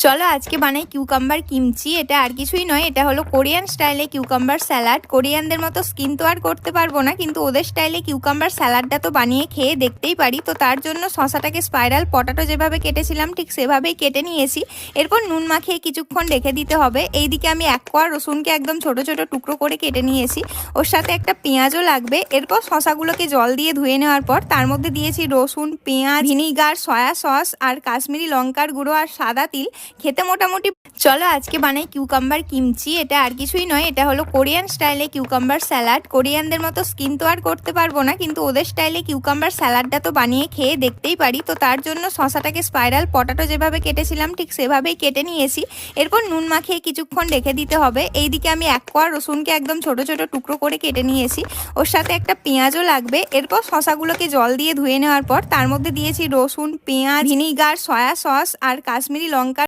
চলো আজকে বানাই কিউকাম্বার কিমচি। এটা আর কিছুই নয়, এটা হলো কোরিয়ান স্টাইলে কিউকাম্বার স্যালাড। কোরিয়ানদের মতো স্কিন তো আর করতে পারবো না, কিন্তু ওদের স্টাইলে কিউকাম্বার স্যালাডটা তো বানিয়ে খেয়ে দেখতেই পারি। তো তার জন্য শশাটাকে স্পাইরাল পটাটো যেভাবে কেটেছিলাম ঠিক সেভাবেই কেটে নিয়েছি। এরপর নুন মাখিয়ে কিছুক্ষণ রেখে দিতে হবে। এইদিকে আমি এক কোয়া রসুনকে একদম ছোট ছোট টুকরো করে কেটে নিয়েছি, ওর সাথে একটা পেঁয়াজও লাগবে। এরপর শশাগুলোকে জল দিয়ে ধুয়ে নেওয়ার পর তার মধ্যে দিয়েছি রসুন, পেঁয়াজ, ভিনিগার, সয়া সস আর কাশ্মীরি লঙ্কার গুঁড়ো আর সাদা তিল। খেতে মোটামুটি। চলো আজকে বানাই কিউকাম্বার কিমচি। এটা আর কিছুই নয়, এটা হলো কোরিয়ান স্টাইলে কিউকাম্বার স্যালাড। কোরিয়ানদের মতো স্কিন তো আর করতে পারবো না, কিন্তু ওদের স্টাইলে কিউকাম্বার স্যালাডটা তো বানিয়ে খেয়ে দেখতেই পারি। তো তার জন্য শশাটাকে স্পাইরাল পটাটো যেভাবে কেটেছিলাম ঠিক সেভাবেই কেটে নিয়েছি। এরপর নুন মাখিয়ে কিছুক্ষণ রেখে দিতে হবে। এইদিকে আমি এক কোয়া রসুনকে একদম ছোট ছোট টুকরো করে কেটে নিয়েছি, ওর সাথে একটা পেঁয়াজও লাগবে। এরপর শশাগুলোকে জল দিয়ে ধুয়ে নেওয়ার পর তার মধ্যে দিয়েছি রসুন, পেঁয়াজ, ভিনিগার, সয়া সস আর কাশ্মীরি লঙ্কা